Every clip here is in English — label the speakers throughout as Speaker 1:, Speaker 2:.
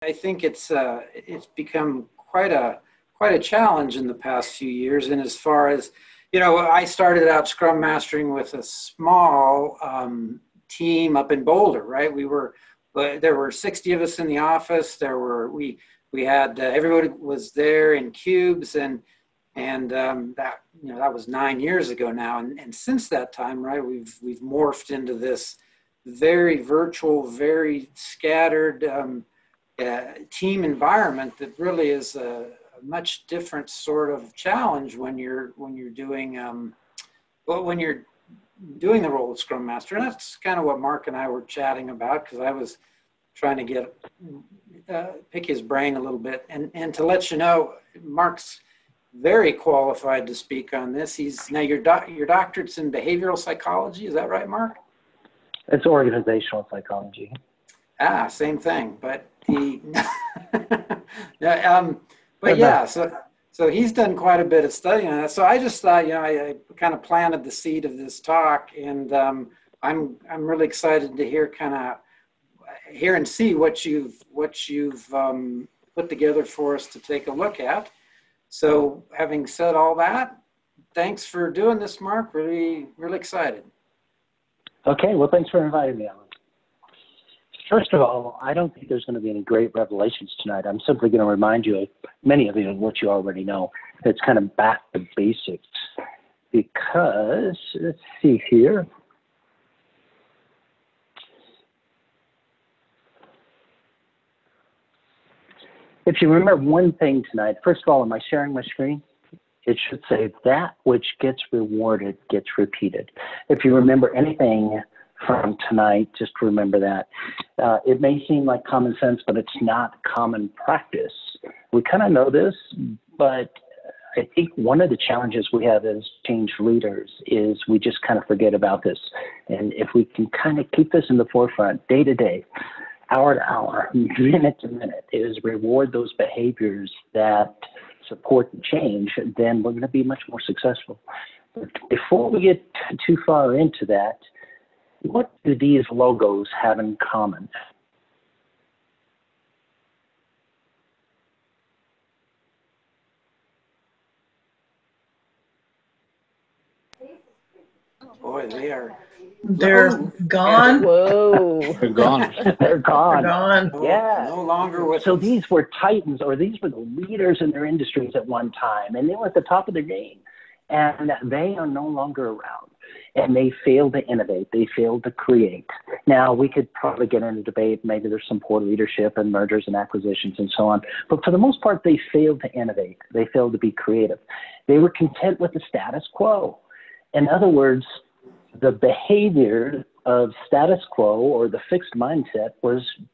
Speaker 1: I think it's become quite a challenge in the past few years. And as far as, I started out Scrum Mastering with a small team up in Boulder, right? There were 60 of us in the office. We had everybody was there in cubes, and that was 9 years ago now. And since that time, right, we've morphed into this very virtual, very scattered team environment that really is a much different sort of challenge when you're doing when you're doing the role of Scrum Master. And that's kind of what Mark and I were chatting about, because I was trying to pick his brain a little bit, and to let you know, Mark's very qualified to speak on this. Now your doctorate's in behavioral psychology, is that right, Mark?
Speaker 2: It's organizational psychology.
Speaker 1: Same thing, but so he's done quite a bit of studying on that. So I just thought, I kind of planted the seed of this talk, and I'm really excited to hear and see what you've put together for us to take a look at. So having said all that, thanks for doing this, Mark. Really, really excited.
Speaker 2: Okay, well, thanks for inviting me, Alan. First of all, I don't think there's going to be any great revelations tonight. I'm simply going to remind you, many of you, of what you already know. It's kind of back to basics, because, let's see here. If you remember one thing tonight, first of all, am I sharing my screen? It should say that which gets rewarded gets repeated. If you remember anything from tonight, just remember that. It may seem like common sense, but it's not common practice. We kind of know this, but I think one of the challenges we have as change leaders is we just kind of forget about this. And if we can kind of keep this in the forefront day to day, hour to hour, minute to minute, is reward those behaviors that support the change, then we're going to be much more successful. But before we get too far into that, what do these logos have in common?
Speaker 1: Boy,
Speaker 3: they're gone.
Speaker 4: Whoa. They're gone.
Speaker 2: They're gone.
Speaker 3: They're gone.
Speaker 2: Yeah.
Speaker 1: No longer with
Speaker 2: So
Speaker 1: us.
Speaker 2: these were titans, or these were the leaders in their industries at one time, and they were at the top of their game. And they are no longer around. And they failed to innovate. They failed to create. Now, we could probably get into debate. Maybe there's some poor leadership and mergers and acquisitions and so on. But for the most part, they failed to innovate. They failed to be creative. They were content with the status quo. In other words, the behavior of status quo, or the fixed mindset,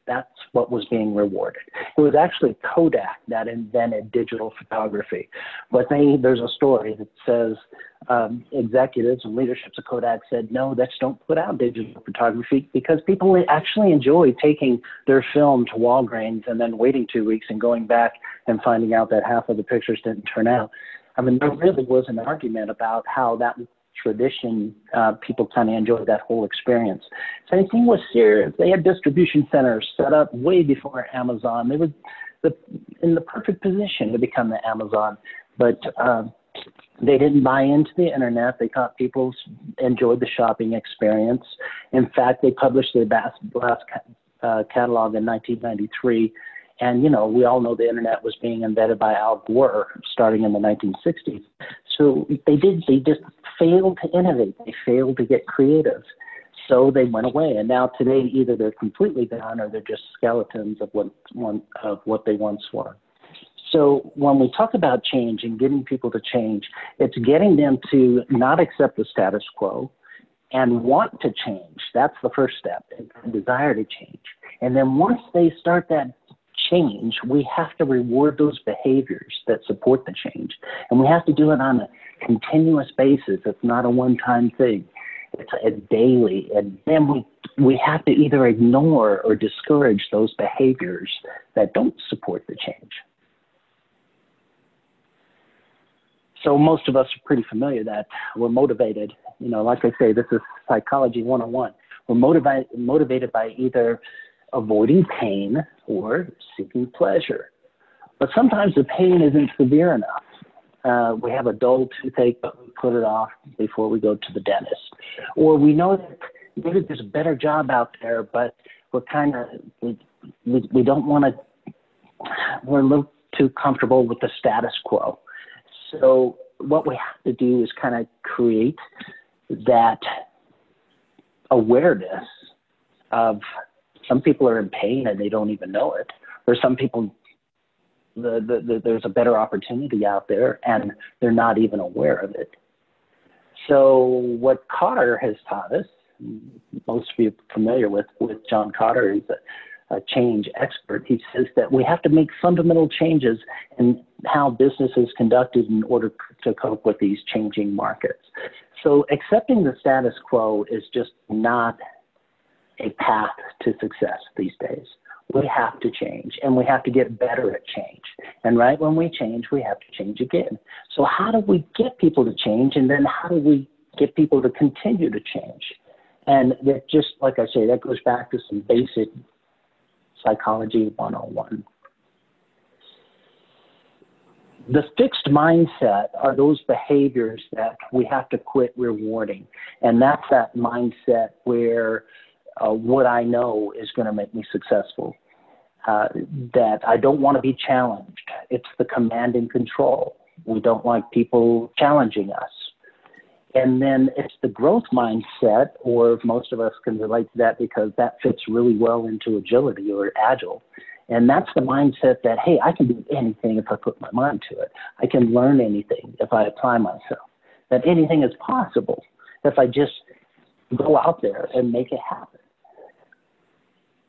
Speaker 2: that's what was being rewarded. It was actually Kodak that invented digital photography. But there's a story that says executives and leaderships of Kodak said, no, let's don't put out digital photography, because people actually enjoy taking their film to Walgreens and then waiting 2 weeks and going back and finding out that half of the pictures didn't turn out. I mean, there really was an argument about how that tradition, people kind of enjoyed that whole experience. Same thing was Sears. They had distribution centers set up way before Amazon. They were in the perfect position to become the Amazon, but they didn't buy into the internet. They thought people enjoyed the shopping experience. In fact, they published their last catalog in 1993. And, we all know the internet was being invented by Al Gore starting in the 1960s. So they just failed to innovate. They failed to get creative. So they went away. And now today, either they're completely gone or they're just skeletons of what they once were. So when we talk about change and getting people to change, it's getting them to not accept the status quo and want to change. That's the first step, a desire to change. And then once they start that change, we have to reward those behaviors that support the change. And we have to do it on a continuous basis. It's not a one-time thing. It's a daily. And then we have to either ignore or discourage those behaviors that don't support the change. So most of us are pretty familiar that we're motivated. Like I say, this is psychology 101. We're motivated by either avoiding pain or seeking pleasure. But sometimes the pain isn't severe enough. We have a dull toothache, but we put it off before we go to the dentist. Or we know that maybe there's a better job out there, but we're kind of, we don't want to, we're a little too comfortable with the status quo. So what we have to do is kind of create that awareness of some people are in pain and they don't even know it, or some people, there's a better opportunity out there and they're not even aware of it. So what Kotter has taught us, most of you are familiar with John Kotter, he's a change expert. He says that we have to make fundamental changes in how business is conducted in order to cope with these changing markets. So accepting the status quo is just not a path to success these days. We have to change, and we have to get better at change. And right when we change, we have to change again. So how do we get people to change, and then how do we get people to continue to change? And that, just like I say, that goes back to some basic psychology 101. The fixed mindset are those behaviors that we have to quit rewarding. And that's that mindset where what I know is going to make me successful, that I don't want to be challenged. It's the command and control. We don't like people challenging us. And then it's the growth mindset, or most of us can relate to that because that fits really well into agility or agile. And that's the mindset that, hey, I can do anything if I put my mind to it. I can learn anything if I apply myself. That anything is possible if I just go out there and make it happen.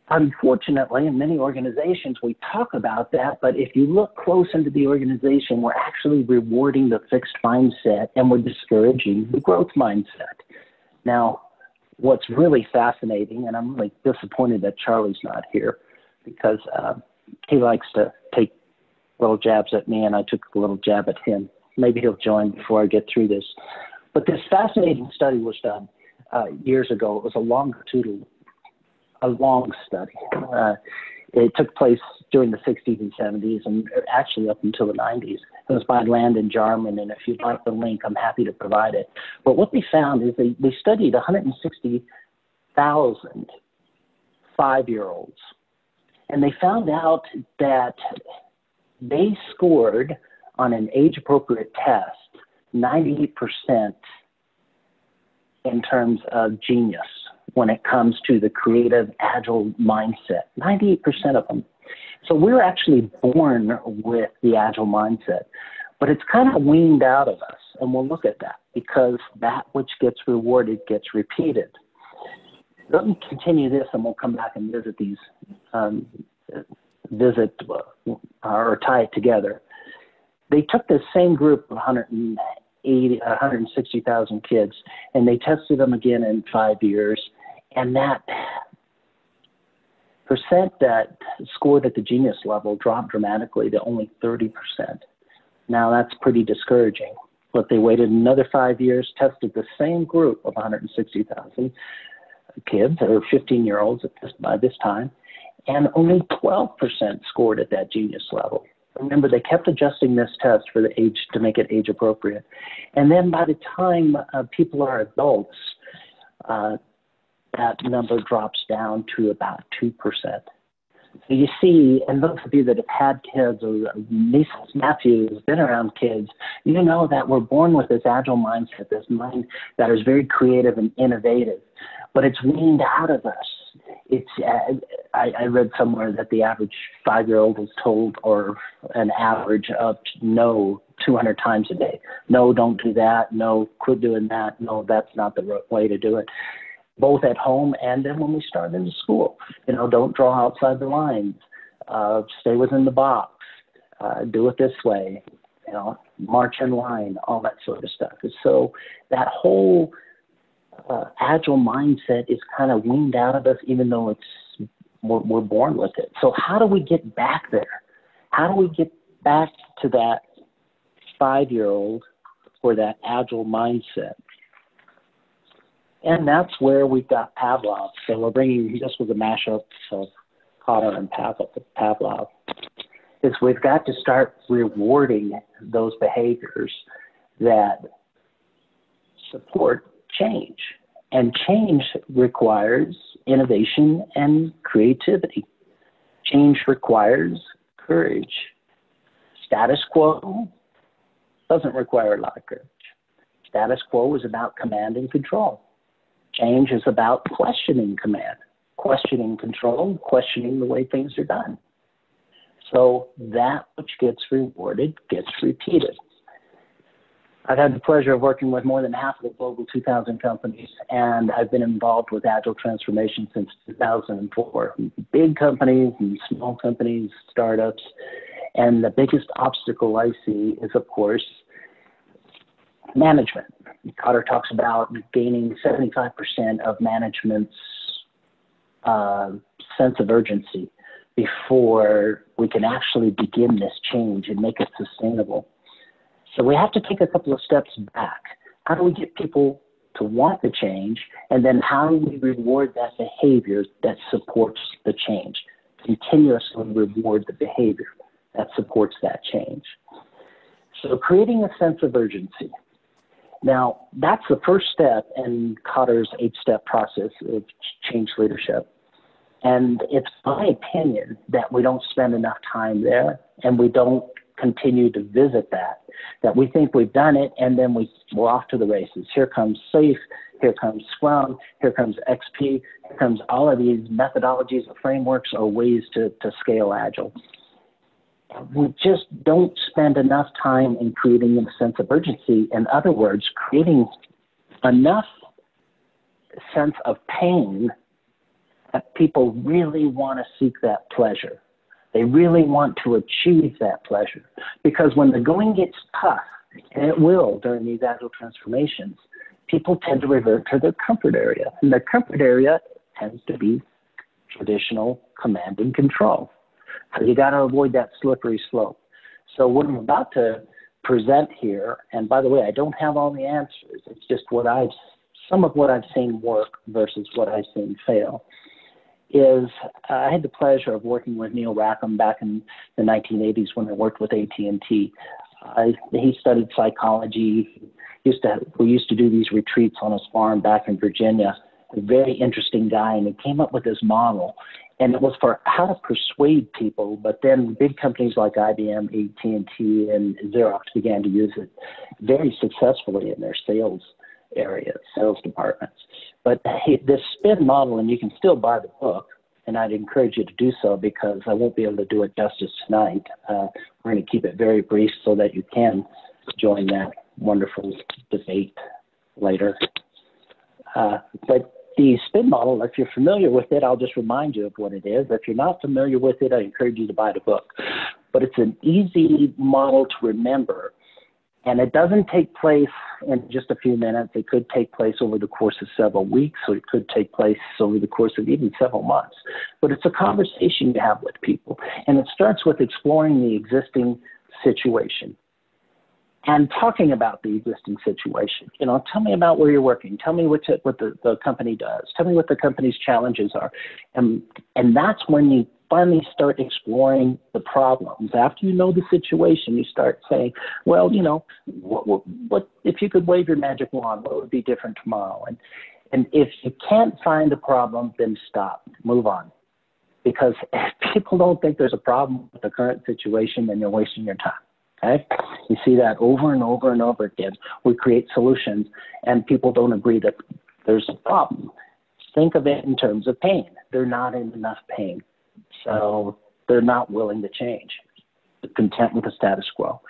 Speaker 2: Unfortunately, in many organizations, we talk about that, but if you look close into the organization, we're actually rewarding the fixed mindset and we're discouraging the growth mindset. Now, what's really fascinating, and I'm really disappointed that Charlie's not here because he likes to take little jabs at me, and I took a little jab at him. Maybe he'll join before I get through this. But this fascinating study was done years ago. It was a long study. It took place during the 60s and 70s and actually up until the 90s. It was by Landon Jarman, and if you'd like the link, I'm happy to provide it. But what they found is they studied 160,000 5-year-olds, and they found out that they scored on an age-appropriate test 98% in terms of genius when it comes to the creative, agile mindset, 98% of them. So we're actually born with the agile mindset, but it's kind of weaned out of us, and we'll look at that because that which gets rewarded gets repeated. Let me continue this, and we'll come back and visit these, or tie it together. They took the same group of 160,000 kids, and they tested them again in 5 years. And that percent that scored at the genius level dropped dramatically to only 30%. Now that's pretty discouraging. But they waited another 5 years, tested the same group of 160,000 kids, or 15-year-olds by this time, and only 12% scored at that genius level. Remember, they kept adjusting this test for the age to make it age appropriate. And then by the time people are adults, that number drops down to about 2%. So you see, and those of you that have had kids or nieces, nephews, been around kids, you know that we're born with this agile mindset, this mind that is very creative and innovative, but it's weaned out of us. It's I read somewhere that the average 5-year-old is told, or an average of no 200 times a day. No, don't do that. No, quit doing that. No, that's not the way to do it. Both at home and then when we start into school. Don't draw outside the lines. Stay within the box. Do it this way. March in line, all that sort of stuff. And so that whole agile mindset is kind of weaned out of us, even though we're born with it. So how do we get back there? How do we get back to that 5-year-old or that agile mindset? And that's where we've got Pavlov. So we're bringing, this was a mashup, so Kotter and Pavlov, is we've got to start rewarding those behaviors that support change. And change requires innovation and creativity. Change requires courage. Status quo doesn't require a lot of courage. Status quo is about command and control. Change is about questioning command, questioning control, questioning the way things are done. So that which gets rewarded gets repeated. I've had the pleasure of working with more than half of the global 2,000 companies, and I've been involved with Agile transformation since 2004. Big companies and small companies, startups, and the biggest obstacle I see is, of course, management. Kotter talks about gaining 75% of management's sense of urgency before we can actually begin this change and make it sustainable. So we have to take a couple of steps back. How do we get people to want the change? And then how do we reward that behavior that supports the change? Continuously reward the behavior that supports that change. So creating a sense of urgency. Now, that's the first step in Kotter's 8-step process of change leadership. And it's my opinion that we don't spend enough time there, and we don't continue to visit that we think we've done it, and then we're off to the races. Here comes SAFe, here comes Scrum, here comes XP, here comes all of these methodologies or frameworks or ways to scale Agile. We just don't spend enough time in creating a sense of urgency. In other words, creating enough sense of pain that people really want to seek that pleasure. They really want to achieve that pleasure. Because when the going gets tough, and it will during these Agile transformations, people tend to revert to their comfort area. And their comfort area tends to be traditional command and control. So you got to avoid that slippery slope. So what I'm about to present here, and by the way, I don't have all the answers. It's just some of what I've seen work versus what I've seen fail. I had the pleasure of working with Neil Rackham back in the 1980s when I worked with AT&T. He studied psychology. We used to do these retreats on his farm back in Virginia. A very interesting guy, and he came up with this model. And it was for how to persuade people, but then big companies like IBM, AT&T, and Xerox began to use it very successfully in their sales areas, sales departments. But this spin model, and you can still buy the book, and I'd encourage you to do so because I won't be able to do it justice tonight. We're going to keep it very brief so that you can join that wonderful debate later. But the spin model, if you're familiar with it, I'll just remind you of what it is. If you're not familiar with it, I encourage you to buy the book. But it's an easy model to remember. And it doesn't take place in just a few minutes. It could take place over the course of several weeks, or it could take place over the course of even several months. But it's a conversation you have with people. And it starts with exploring the existing situation and talking about the existing situation. You know, tell me about where you're working. Tell me what the company does. Tell me what the company's challenges are. And that's when you finally start exploring the problems. After you know the situation, you start saying, well, you know, what if you could wave your magic wand, what would be different tomorrow? And if you can't find the problem, then stop, move on. Because if people don't think there's a problem with the current situation, then you're wasting your time. Okay? You see that over and over and over again. We create solutions and people don't agree that there's a problem. Think of it in terms of pain. They're not in enough pain. So they're not willing to change. They're content with the status quo.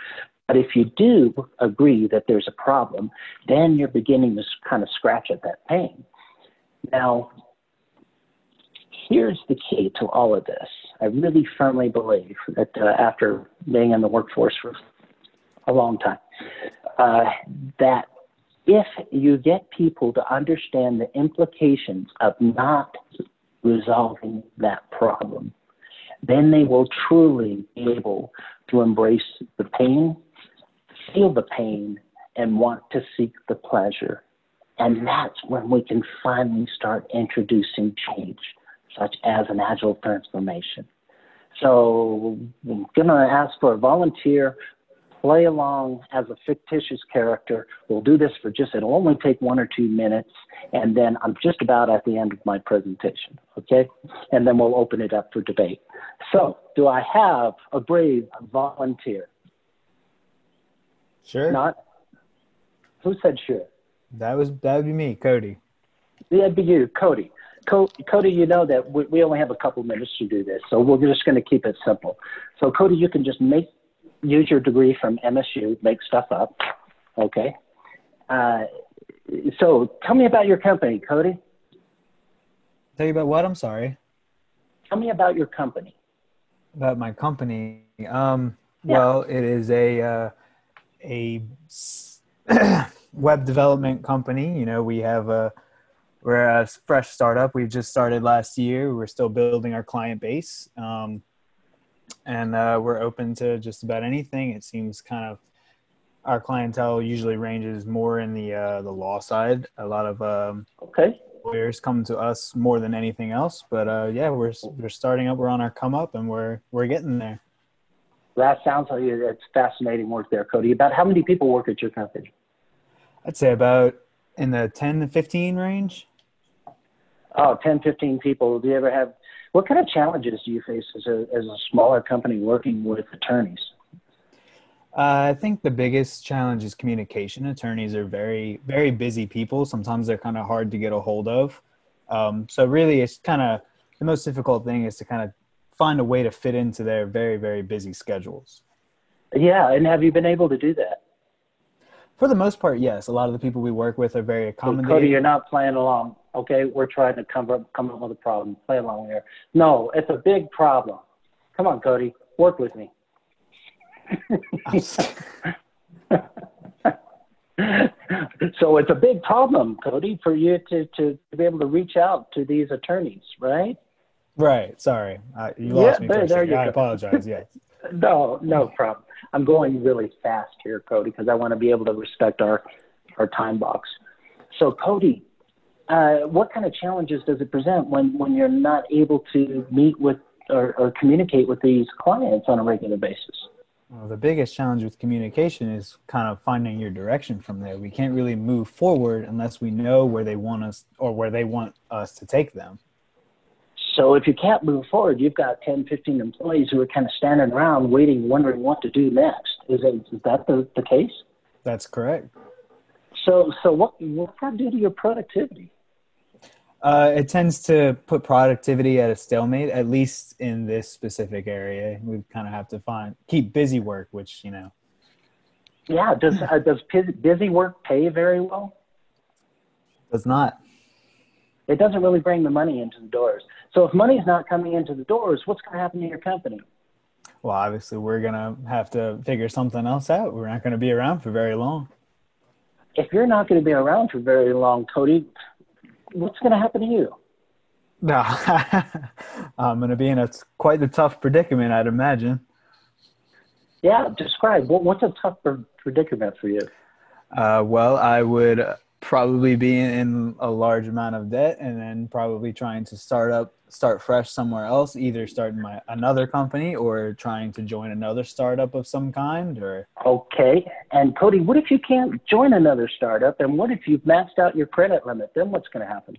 Speaker 2: But if you do agree that there's a problem, then you're beginning to kind of scratch at that pain. Now, here's the key to all of this. I really firmly believe that after being in the workforce for a long time, that if you get people to understand the implications of not resolving that problem, then they will truly be able to embrace the pain, feel the pain, and want to seek the pleasure. And that's when we can finally start introducing change. such as an agile transformation. So I'm going to ask for a volunteer, play along as a fictitious character. We'll do this for it'll only take 1 or 2 minutes, and then I'm just about at the end of my presentation, okay? And then we'll open it up for debate. So do I have a brave volunteer?
Speaker 4: Sure.
Speaker 2: Not? Who said sure?
Speaker 4: That would be me, Cody.
Speaker 2: That'd be you, Cody. Cody, you know that we only have a couple minutes to do this, so we're just going to keep it simple. So Cody, you can just use your degree from MSU, make stuff up, okay? So tell me about your company, Cody.
Speaker 4: Tell you about what? I'm sorry.
Speaker 2: Tell me about your company.
Speaker 4: About my company. Well, it is a web development company. You know, we're a fresh startup. We've just started last year. We're still building our client base. And we're open to just about anything. It seems kind of our clientele usually ranges more in the law side. A lot of lawyers come to us more than anything else. But yeah, we're starting up. We're on our come up, and we're getting there.
Speaker 2: That sounds like it's fascinating work there, Cody. About how many people work at your company?
Speaker 4: I'd say about in the 10 to 15 range.
Speaker 2: Oh, 10, 15 people. Do you ever have, what kind of challenges do you face as a smaller company working with attorneys?
Speaker 4: I think the biggest challenge is communication. Attorneys are very, very busy people. Sometimes they're kind of hard to get a hold of. So really it's kind of, the most difficult thing is to kind of find a way to fit into their very, very busy schedules.
Speaker 2: Yeah, and have you been able to do that?
Speaker 4: For the most part, yes. A lot of the people we work with are very accommodating.
Speaker 2: Cody, you're not playing along. Okay, we're trying to come up with a problem. Play along here. No, it's a big problem. Come on, Cody, work with me. So it's a big problem, Cody, for you to be able to reach out to these attorneys, right?
Speaker 4: Right. Sorry, you lost me.
Speaker 2: There you go.
Speaker 4: I apologize. Yes.
Speaker 2: No problem. I'm going really fast here, Cody, because I want to be able to respect our time box. So, Cody, what kind of challenges does it present when you're not able to meet with or communicate with these clients on a regular basis?
Speaker 4: Well, the biggest challenge with communication is kind of finding your direction from there. We can't really move forward unless we know where they want us or where they want us to take them.
Speaker 2: So if you can't move forward, you've got 10, 15 employees who are kind of standing around waiting, wondering what to do next. Is that the case?
Speaker 4: That's correct.
Speaker 2: So what does that do to your productivity?
Speaker 4: It tends to put productivity at a stalemate, at least in this specific area. We kind of have to keep busy work, which, you know.
Speaker 2: Yeah. Does busy work pay very well?
Speaker 4: Does not.
Speaker 2: It doesn't really bring the money into the doors. So if money's not coming into the doors, what's going to happen to your company?
Speaker 4: Well, obviously, we're going to have to figure something else out. We're not going to be around for very long.
Speaker 2: If you're not going to be around for very long, Cody, what's going to happen to you?
Speaker 4: No, I'm going to be in quite the tough predicament, I'd imagine.
Speaker 2: Yeah, describe. What's a tough predicament for you?
Speaker 4: Well, I would probably be in a large amount of debt, and then probably trying to start fresh somewhere else, either starting another company or trying to join another startup of some kind. Or
Speaker 2: okay. And Cody, what if you can't join another startup? And what if you've maxed out your credit limit? Then what's going to happen?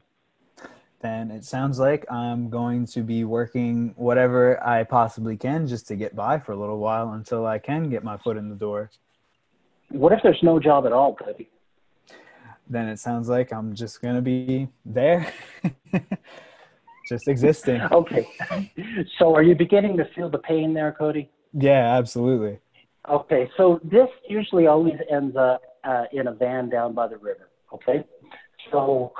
Speaker 4: Then it sounds like I'm going to be working whatever I possibly can just to get by for a little while until I can get my foot in the door.
Speaker 2: What if there's no job at all, Cody?
Speaker 4: Then it sounds like I'm just going to be there, just existing.
Speaker 2: Okay. So are you beginning to feel the pain there, Cody?
Speaker 4: Yeah, absolutely.
Speaker 2: Okay. So this usually always ends up in a van down by the river. Okay. So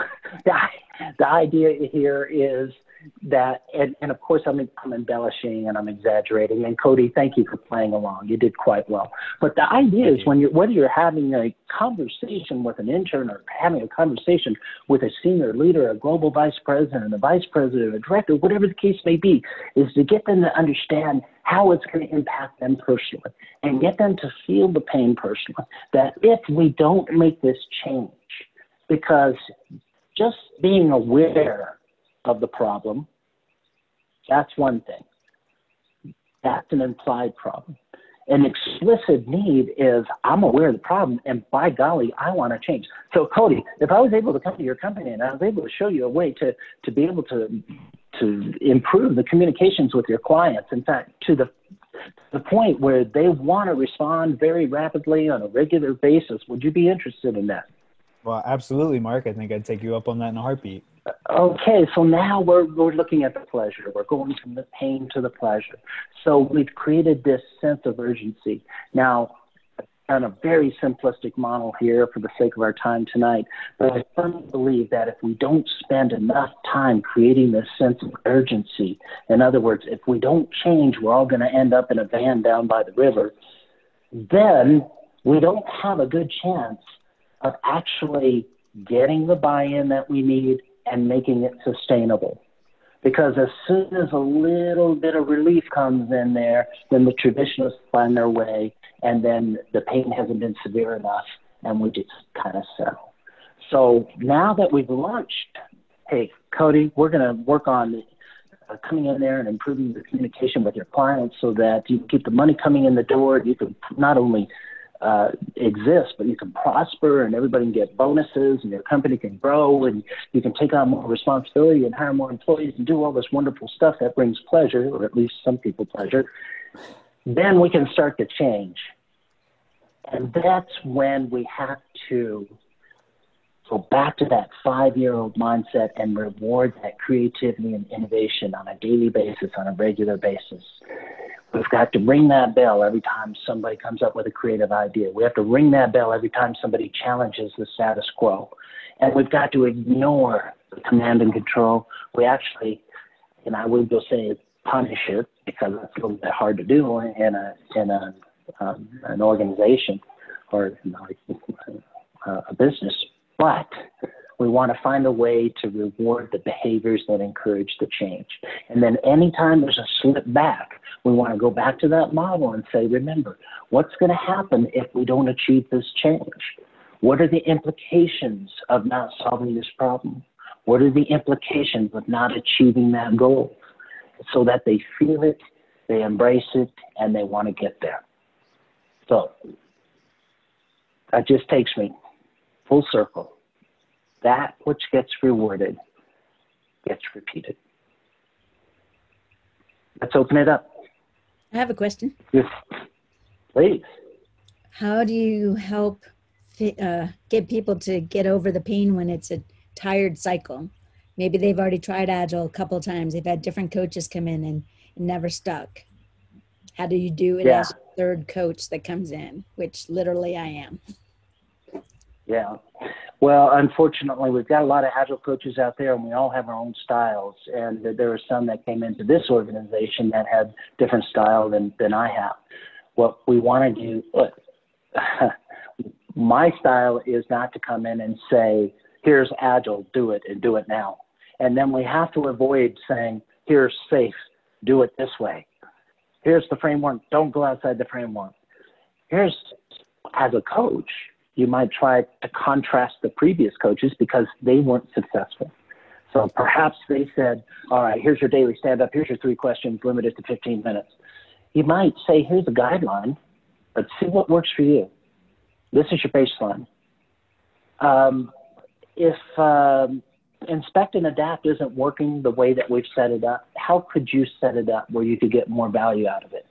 Speaker 2: the idea here is that, and of course I'm embellishing and I'm exaggerating, and Cody, thank you for playing along. You did quite well. But the idea is whether you're having a conversation with an intern or having a conversation with a senior leader, a global vice president, a vice president, a director, whatever the case may be, is to get them to understand how it's going to impact them personally and get them to feel the pain personally, that if we don't make this change, because just being aware of the problem That's one thing. That's an implied problem. An explicit need is, I'm aware of the problem, and by golly, I want to change. So, Cody, if I was able to come to your company and I was able to show you a way to be able to improve the communications with your clients, in fact, to the point where they want to respond very rapidly on a regular basis, would you be interested in that?
Speaker 4: Well, absolutely, Mark. I think I'd take you up on that in a heartbeat.
Speaker 2: Okay, so now we're looking at the pleasure. We're going from the pain to the pleasure. So we've created this sense of urgency. Now, on a very simplistic model here for the sake of our time tonight, but I firmly believe that if we don't spend enough time creating this sense of urgency, in other words, if we don't change, we're all going to end up in a van down by the river, then we don't have a good chance of actually getting the buy-in that we need and making it sustainable. Because as soon as a little bit of relief comes in there, then the traditionalists find their way, and then the pain hasn't been severe enough, and we just kind of settle. So now that we've launched, hey, Cody, we're going to work on coming in there and improving the communication with your clients so that you can keep the money coming in the door. You can not only exist, but you can prosper, and everybody can get bonuses, and your company can grow, and you can take on more responsibility and hire more employees and do all this wonderful stuff that brings pleasure, or at least some people pleasure. Then we can start to change. And that's when we have to go back to that 5-year-old mindset and reward that creativity and innovation on a daily basis, on a regular basis. We've got to ring that bell every time somebody comes up with a creative idea. We have to ring that bell every time somebody challenges the status quo. And we've got to ignore the command and control. We actually, and I would go say punish it, because it's a little bit hard to do in an organization or a business. But we want to find a way to reward the behaviors that encourage the change. And then anytime there's a slip back, we want to go back to that model and say, remember, what's going to happen if we don't achieve this change? What are the implications of not solving this problem? What are the implications of not achieving that goal? So that they feel it, they embrace it, and they want to get there. So that just takes me full circle. That which gets rewarded gets repeated. Let's open it up.
Speaker 5: I have a question.
Speaker 2: Yes, please.
Speaker 5: How do you help get people to get over the pain when it's a tired cycle? Maybe they've already tried Agile a couple of times. They've had different coaches come in and it never stuck. How do you do it as a third coach that comes in, which literally I am?
Speaker 2: Yeah. Well, unfortunately, we've got a lot of Agile coaches out there, and we all have our own styles. And there are some that came into this organization that had different style than I have. What we want to do, my style is not to come in and say, here's Agile, do it, and do it now. And then we have to avoid saying, here's safe, do it this way. Here's the framework, don't go outside the framework. Here's, as a coach, you might try to contrast the previous coaches because they weren't successful. So perhaps they said, all right, here's your daily stand-up, here's your 3 questions, limited to 15 minutes. You might say, here's a guideline, but see what works for you. This is your baseline. If inspect and adapt isn't working the way that we've set it up, how could you set it up where you could get more value out of it?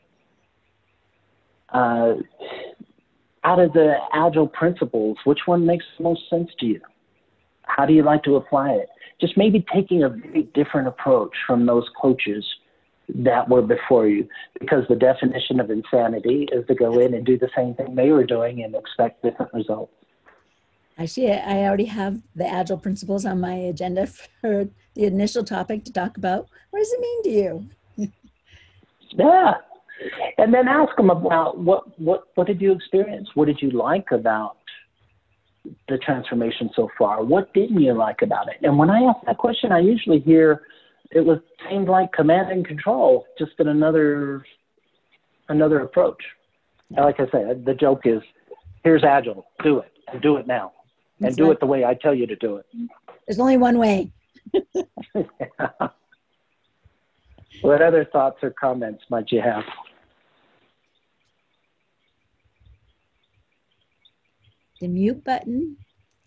Speaker 2: Out of the Agile principles, which one makes the most sense to you? How do you like to apply it? Just maybe taking a very different approach from those coaches that were before you, because the definition of insanity is to go in and do the same thing they were doing and expect different results.
Speaker 5: Actually, I already have the Agile principles on my agenda for the initial topic to talk about. What does it mean to you?
Speaker 2: Yeah. And then ask them about what did you experience? What did you like about the transformation so far? What didn't you like about it? And when I ask that question, I usually hear it was things like command and control, just in another approach. Like I said, the joke is, here's Agile, do it, and do it now. And do it the way I tell you to do it.
Speaker 5: There's only one way.
Speaker 2: What other thoughts or comments might you have?
Speaker 5: The mute button.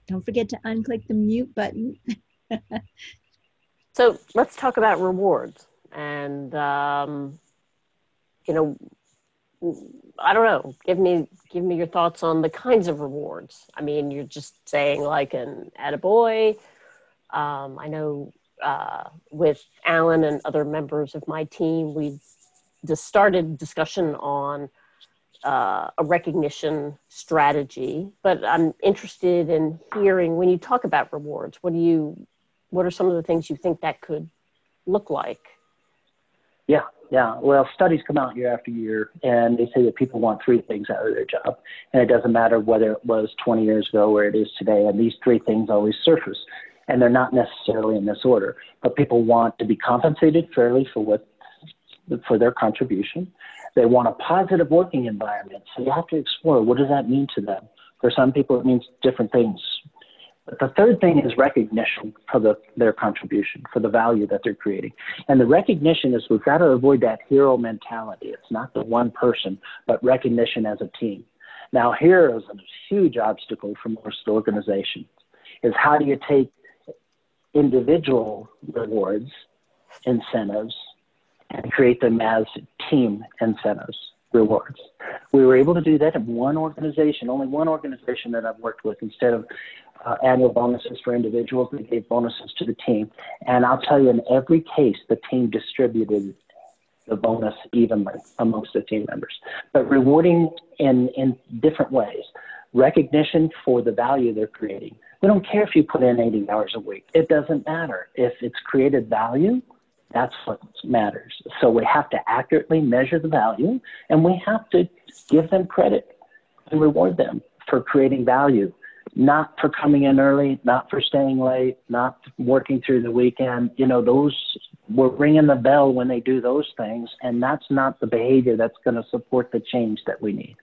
Speaker 5: Don't forget to unclick the mute button.
Speaker 6: So let's talk about rewards. And, you know, I don't know, give me your thoughts on the kinds of rewards. I mean, you're just saying like an attaboy. I know with Alan and other members of my team, we've just started discussion on a recognition strategy, but I'm interested in hearing when you talk about rewards, what are some of the things you think that could look like? Yeah. Well, studies come out year after year, and they say that people want three things out of their job. And it doesn't matter whether it was 20 years ago or it is today. And these three things always surface. And they're not necessarily in this order. But people want to be compensated fairly for their contribution. They want a positive working environment. So you have to explore, what does that mean to them? For some people, it means different things. But the third thing is recognition for their contribution, for the value that they're creating. And the recognition is we've got to avoid that hero mentality. It's not the one person, but recognition as a team. Now, here is a huge obstacle for most organizations, is how do you take individual rewards, incentives, and create them as team incentives, rewards. We were able to do that in one organization, only one organization that I've worked with. Instead of annual bonuses for individuals, they gave bonuses to the team. And I'll tell you, in every case, the team distributed the bonus evenly amongst the team members, but rewarding in different ways. Recognition for the value they're creating. We don't care if you put in 80 hours a week. It doesn't matter. If it's created value, that's what matters. So we have to accurately measure the value, and we have to give them credit and reward them for creating value, not for coming in early, not for staying late, not working through the weekend. You know, those, we're ringing the bell when they do those things, and that's not the behavior that's going to support the change that we need.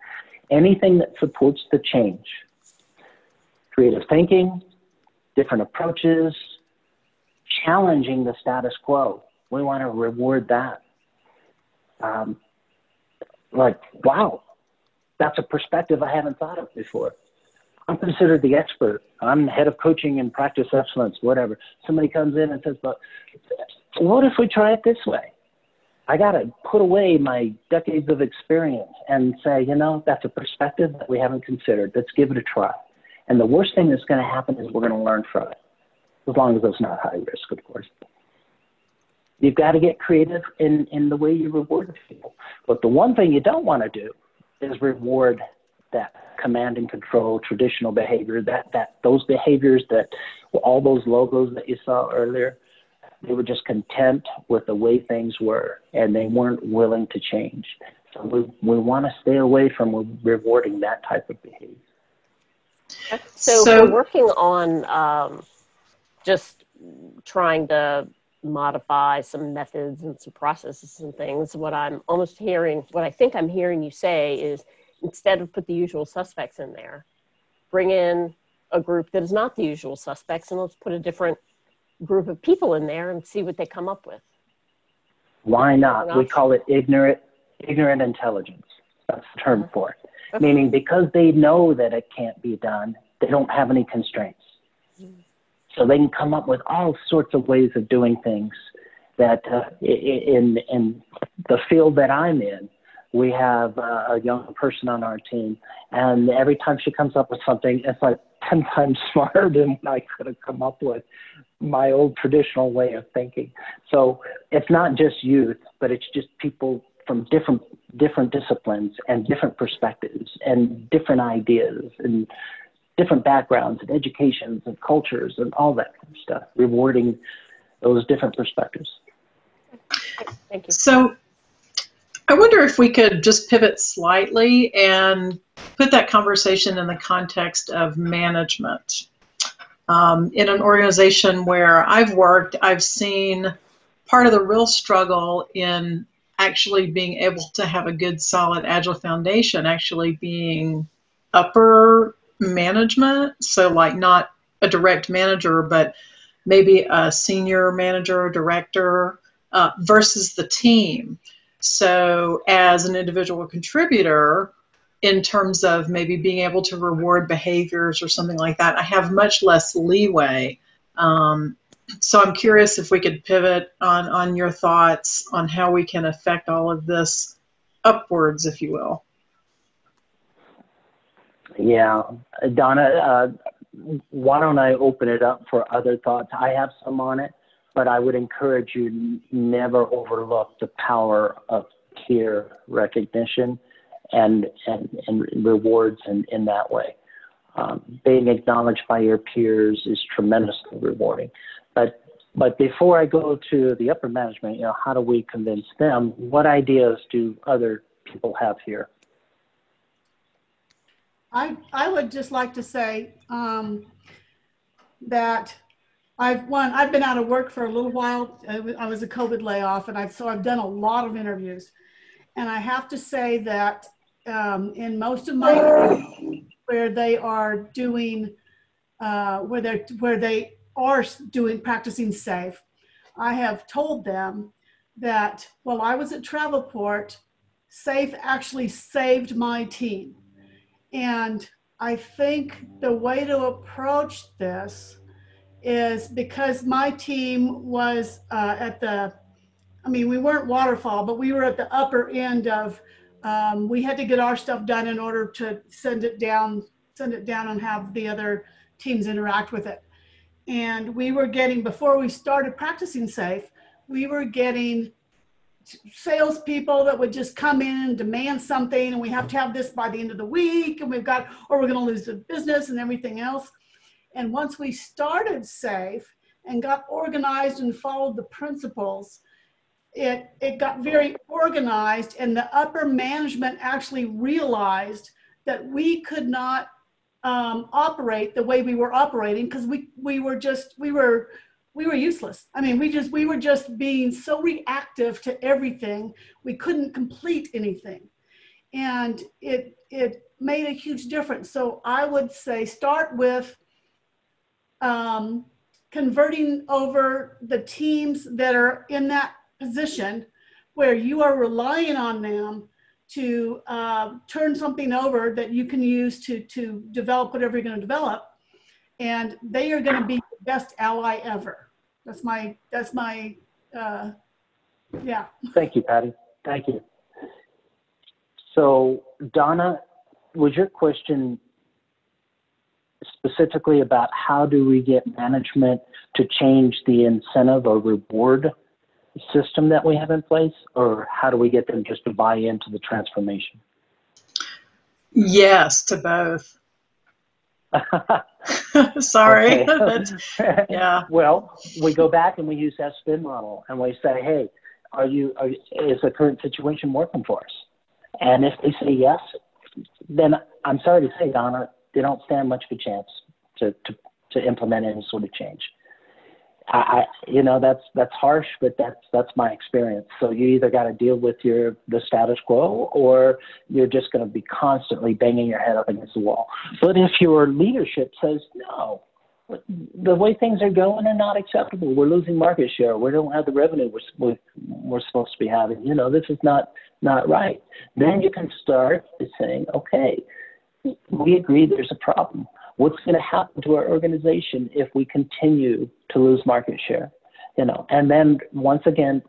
Speaker 6: Anything that supports the change, creative thinking, different approaches, challenging the status quo. We want to reward that. Like, wow, that's a perspective I haven't thought of before. I'm considered the expert. I'm head of coaching and practice excellence, whatever. Somebody comes in and says, but what if we try it this way? I got to put away my decades of experience and say, you know, that's a perspective that we haven't considered. Let's give it a try. And the worst thing that's going to happen is we're going to learn from it, as long as it's not high risk, of course. You've got to get creative in the way you reward people. But the one thing you don't want to do is reward that command and control traditional behavior, those behaviors that all those logos that you saw earlier, they were just content with the way things were, and they weren't willing to change. So we want to stay away from rewarding that type of behavior. So we're working on just trying to modify some methods and some processes and things. What I think I'm hearing you say is, instead of put the usual suspects in there, bring in a group that is not the usual suspects, and let's put a different group of people in there and see what they come up with.
Speaker 2: Why not? We call it ignorant intelligence. That's the term for it. Okay. Meaning because they know that it can't be done, they don't have any constraints. So they can come up with all sorts of ways of doing things that in the field that I'm in, we have a young person on our team, and every time she comes up with something, it's like 10 times smarter than I could have come up with my old traditional way of thinking. So it's not just youth, but it's just people from different disciplines and different perspectives and different ideas and different backgrounds and educations and cultures and all that kind of stuff, rewarding those different perspectives.
Speaker 6: Thank you.
Speaker 3: So I wonder if we could just pivot slightly and put that conversation in the context of management. In an organization where I've worked, I've seen part of the real struggle in actually being able to have a good, solid, agile foundation actually being upper management. So like not a direct manager, but maybe a senior manager or director versus the team. So as an individual contributor, in terms of maybe being able to reward behaviors or something like that, I have much less leeway. So I'm curious if we could pivot on your thoughts on how we can affect all of this upwards, if you will.
Speaker 2: Yeah, Donna, why don't I open it up for other thoughts? I have some on it, but I would encourage you never overlook the power of peer recognition and rewards in that way. Being acknowledged by your peers is tremendously rewarding. But before I go to the upper management, how do we convince them? What ideas do other people have here?
Speaker 7: I would just like to say that I've been out of work for a little while. I was a COVID layoff, and so I've done a lot of interviews, and I have to say that in most of my where they are doing practicing safe, I have told them that while I was at Travelport, safe actually saved my team. And I think the way to approach this is, because my team was we weren't waterfall, but we were at the upper end of, we had to get our stuff done in order to send it down and have the other teams interact with it. And we were getting, before we started practicing safe, we were getting salespeople that would just come in and demand something, and we have to have this by the end of the week, and or we're going to lose the business and everything else. And once we started safe and got organized and followed the principles, it got very organized, and the upper management actually realized that we could not operate the way we were operating, because we were useless. I mean, we were just being so reactive to everything. We couldn't complete anything. And it made a huge difference. So I would say start with converting over the teams that are in that position where you are relying on them to turn something over that you can use to develop whatever you're going to develop. And they are going to be the best ally ever. That's my yeah.
Speaker 2: Thank you, Patty. Thank you. So Donna, was your question specifically about how do we get management to change the incentive or reward system that we have in place, or how do we get them just to buy into the transformation?
Speaker 3: Yes, to both. Sorry. Yeah.
Speaker 2: Well, we go back and we use that spin model, and we say, hey, is the current situation working for us? And if they say yes, then I'm sorry to say, Donna, they don't stand much of a chance to implement any sort of change. That's harsh, but that's my experience. So you either got to deal with the status quo, or you're just going to be constantly banging your head up against the wall. But if your leadership says, no, the way things are going are not acceptable, we're losing market share, we don't have the revenue we're supposed to be having, this is not right, then you can start saying, okay, we agree there's a problem. What's going to happen to our organization if we continue to lose market share? And then once again,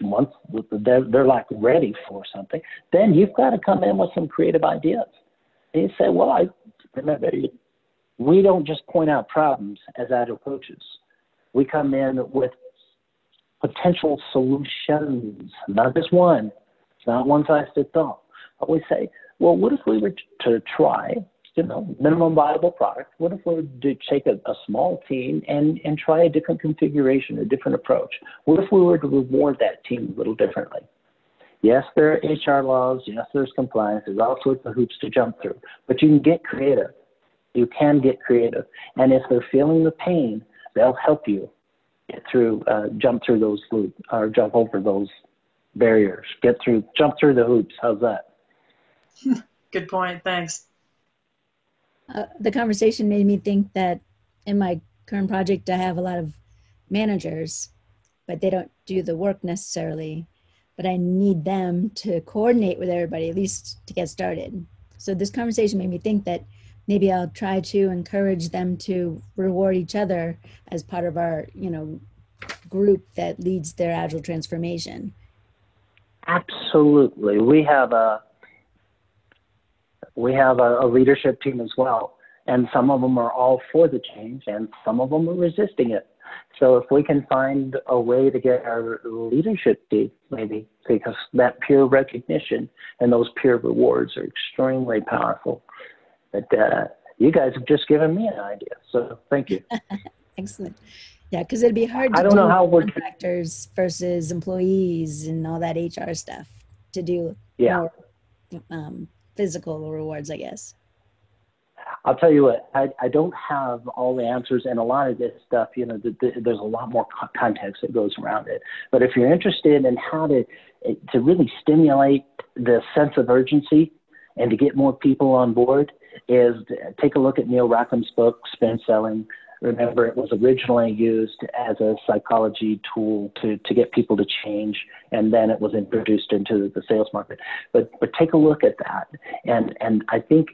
Speaker 2: once they're like ready for something, then you've got to come in with some creative ideas. And you say, well, we don't just point out problems as Agile coaches. We come in with potential solutions, not just one. It's not one size fits all. But we say, well, what if we were to try, minimum viable product? What if we were to take a small team and try a different configuration, a different approach? What if we were to reward that team a little differently? Yes, there are HR laws. Yes, there's compliance. There's all sorts of hoops to jump through. But you can get creative. You can get creative. And if they're feeling the pain, they'll help you get through, jump through those loops, or jump over those barriers. Jump through the hoops. How's that?
Speaker 3: Good point. Thanks.
Speaker 5: The conversation made me think that in my current project, I have a lot of managers, but they don't do the work necessarily. But I need them to coordinate with everybody, at least to get started. So this conversation made me think that maybe I'll try to encourage them to reward each other as part of our, group that leads their Agile transformation.
Speaker 2: Absolutely. We have a leadership team as well. And some of them are all for the change and some of them are resisting it. So if we can find a way to get our leadership team, maybe, because that peer recognition and those peer rewards are extremely powerful. But you guys have just given me an idea. So thank you.
Speaker 5: Excellent. Yeah, because it'd be hard to
Speaker 2: I don't know how we're
Speaker 5: contractors versus employees and all that HR stuff to do more physical rewards, I guess.
Speaker 2: I'll tell you what, I don't have all the answers, and a lot of this stuff, there's a lot more context that goes around it. But if you're interested in how to really stimulate the sense of urgency and to get more people on board, is take a look at Neil Rackham's book, Spin Selling. Remember, it was originally used as a psychology tool to get people to change, and then it was introduced into the sales market. But take a look at that, and I think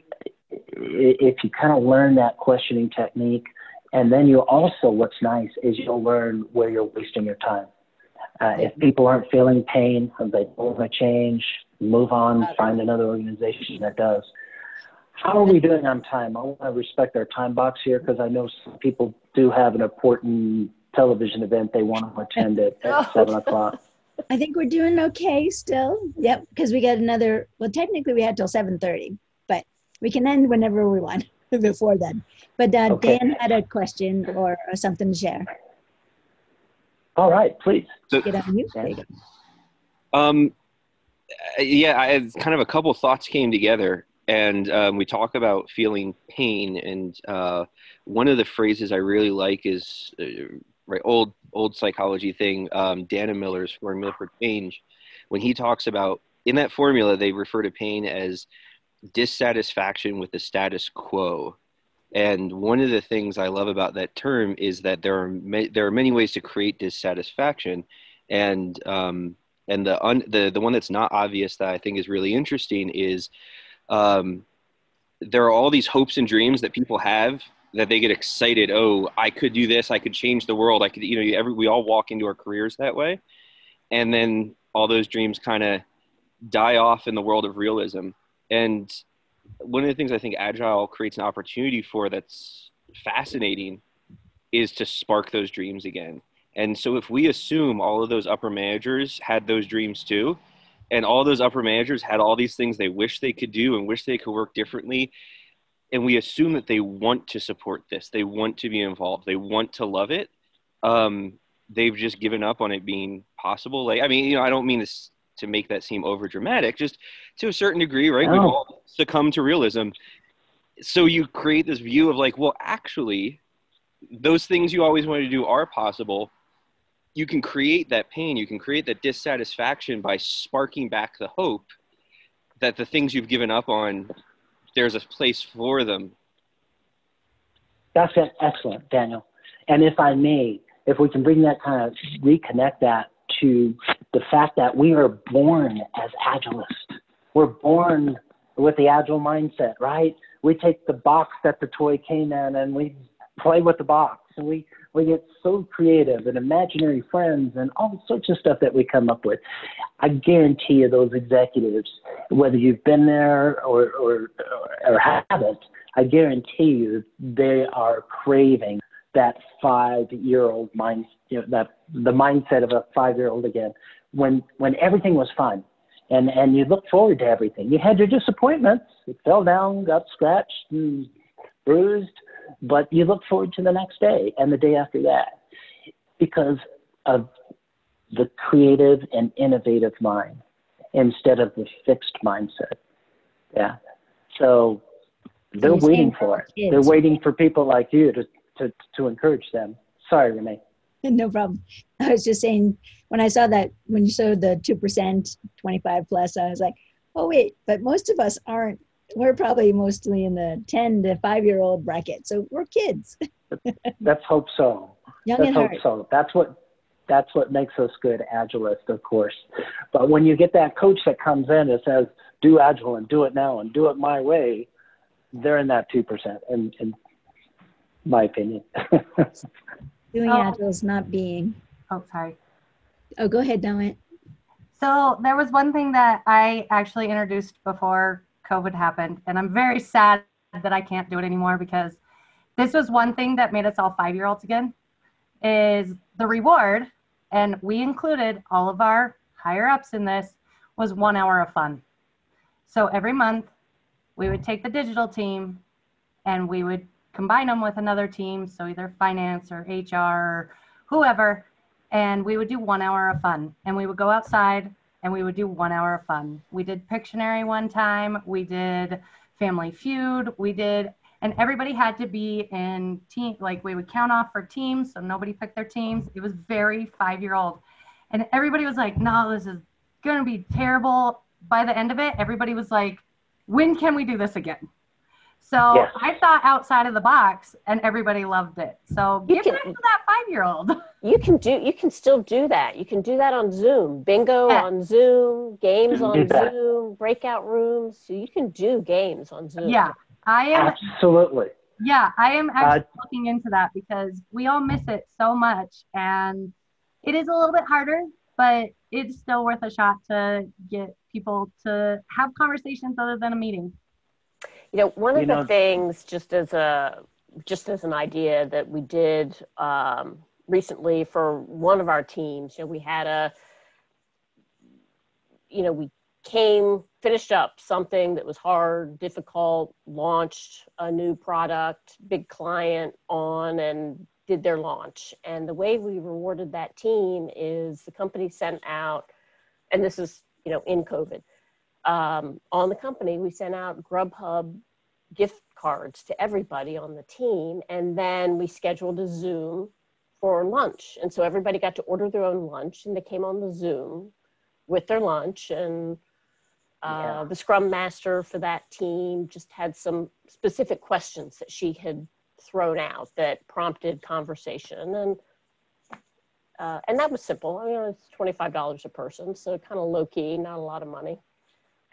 Speaker 2: if you kind of learn that questioning technique, and then you also, what's nice is you'll learn where you're wasting your time. If people aren't feeling pain, or they don't want to change, move on, find another organization that does. How are we doing on time? I want to respect our time box here because I know some people do have an important television event they want to attend at 7 o'clock.
Speaker 5: I think we're doing okay still. Yep, because we got another, well, technically we had till 7:30, but we can end whenever we want before then. But
Speaker 2: Okay.
Speaker 5: Dan had a question or something to share.
Speaker 2: All right, please.
Speaker 8: So,
Speaker 5: Get on mute. There you go.
Speaker 8: yeah, I had kind of a couple thoughts came together. And we talk about feeling pain, and one of the phrases I really like is old psychology thing. Dan Miller's formula for change. When he talks about, in that formula, they refer to pain as dissatisfaction with the status quo. And one of the things I love about that term is that there are many ways to create dissatisfaction, and the one that's not obvious that I think is really interesting is. There are all these hopes and dreams that people have that they get excited. Oh, I could do this. I could change the world. I could, we all walk into our careers that way. And then all those dreams kind of die off in the world of realism. And one of the things I think Agile creates an opportunity for that's fascinating is to spark those dreams again. And so if we assume all of those upper managers had those dreams too, and all those upper managers had all these things they wish they could do and wish they could work differently. And we assume that they want to support this. They want to be involved. They want to love it. They've just given up on it being possible. I don't mean this to make that seem over dramatic, just to a certain degree, right? We've all succumbed to realism. So you create this view of well, actually, those things you always wanted to do are possible. You can create that pain, you can create that dissatisfaction by sparking back the hope that the things you've given up on, there's a place for them.
Speaker 2: That's excellent, Daniel. And if I may, if we can bring that kind of, reconnect that to the fact that we are born as Agilists. We're born with the Agile mindset, right? We take the box that the toy came in and we play with the box, and we get so creative and imaginary friends and all sorts of stuff that we come up with. I guarantee you those executives, whether you've been there or haven't, I guarantee you they are craving that 5-year-old mind, that the mindset of a 5-year-old again, when everything was fun and you looked forward to everything. You had your disappointments, you fell down, got scratched and bruised, but you look forward to the next day and the day after that because of the creative and innovative mind instead of the fixed mindset. Yeah. So they're waiting for it. They're waiting for people like you to encourage them. Sorry, Renee.
Speaker 5: No problem. I was just saying, when I saw that, when you showed the 2%, 25 plus, I was like, oh, wait, but most of us aren't. We're probably mostly in the 10 to 5-year-old bracket. So we're kids.
Speaker 2: Let's hope so.
Speaker 5: Young and hard.
Speaker 2: So. That's what That's what makes us good Agilists, of course. But when you get that coach that comes in and says, do Agile and do it now and do it my way, they're in that 2%, in my opinion.
Speaker 5: Doing Agile is not being.
Speaker 9: Oh, sorry.
Speaker 5: Oh, go ahead, Dalit.
Speaker 9: So there was one thing that I actually introduced before COVID happened, and I'm very sad that I can't do it anymore, because this was one thing that made us all 5-year-olds again, is the reward, and we included all of our higher ups in this, was 1 hour of fun. So every month we would take the digital team and we would combine them with another team, so either finance or HR or whoever, and we would do 1 hour of fun. And we would go outside and we would do 1 hour of fun. We did Pictionary one time, we did Family Feud, and everybody had to be in team, like we would count off for teams, so nobody picked their teams. It was very 5-year-old. And everybody was like, no, this is gonna be terrible. By the end of it, everybody was like, when can we do this again? So yes. I thought outside of the box, and everybody loved it. So give back to that 5-year-old.
Speaker 6: You can still do that. You can do that on Zoom. Bingo on Zoom, games on Zoom, breakout rooms. So you can do games on Zoom.
Speaker 9: Yeah, I am.
Speaker 2: Absolutely.
Speaker 9: Yeah, I am actually looking into that, because we all miss it so much. And it is a little bit harder, but it's still worth a shot to get people to have conversations other than a meeting.
Speaker 6: You know, one of the things, just as an idea that we did recently for one of our teams, we had we finished up something that was hard, difficult, launched a new product, big client on, and did their launch. And the way we rewarded that team is the company sent out, and this is, in COVID, on the company, we sent out Grubhub gift cards to everybody on the team. And then we scheduled a Zoom for lunch. And so everybody got to order their own lunch, and they came on the Zoom with their lunch. And the Scrum Master for that team just had some specific questions that she had thrown out that prompted conversation. And that was simple. I mean, it's $25 a person, so kind of low key, not a lot of money.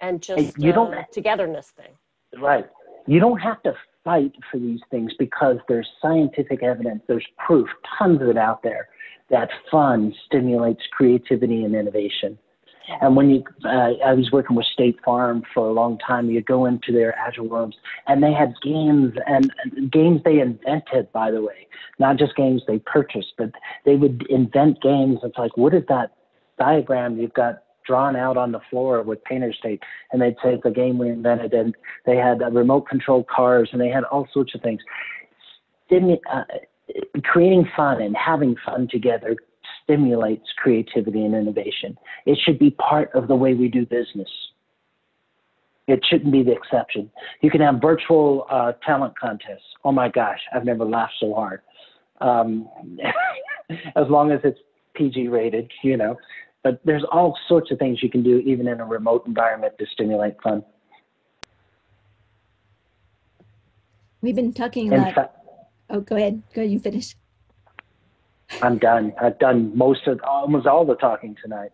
Speaker 6: And just togetherness thing.
Speaker 2: Right. You don't have to fight for these things, because there's scientific evidence, there's proof, tons of it out there, that fun stimulates creativity and innovation. And when I was working with State Farm for a long time, you go into their Agile rooms, and they had games, and games they invented, by the way, not just games they purchased, but they would invent games. It's like, what is that diagram you've got drawn out on the floor with painter's tape? And they'd say it's a game we invented, and they had remote controlled cars, and they had all sorts of things. Creating fun and having fun together stimulates creativity and innovation. It should be part of the way we do business. It shouldn't be the exception. You can have virtual talent contests. Oh my gosh, I've never laughed so hard. As long as it's PG rated, But there's all sorts of things you can do even in a remote environment to stimulate fun.
Speaker 5: We've been talking about... Oh, go ahead. Go ahead, you finish.
Speaker 2: I'm done. I've done almost all the talking tonight.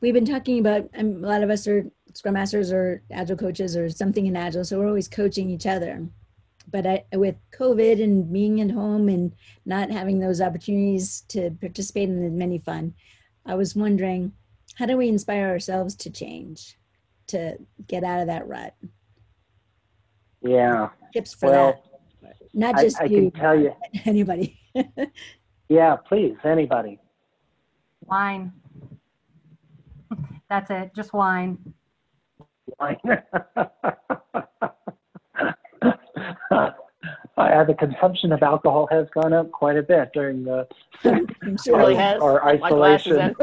Speaker 5: We've been talking about, a lot of us are Scrum Masters or Agile coaches or something in Agile, so we're always coaching each other. But with COVID and being at home and not having those opportunities to participate in the many fun, I was wondering, how do we inspire ourselves to change, to get out of that rut?
Speaker 2: Yeah.
Speaker 5: Tips for that. Not just
Speaker 2: I can tell you.
Speaker 5: Anybody.
Speaker 2: Yeah, please, anybody.
Speaker 9: Wine. That's it, just wine.
Speaker 2: Wine. The consumption of alcohol has gone up quite a bit during the our isolation.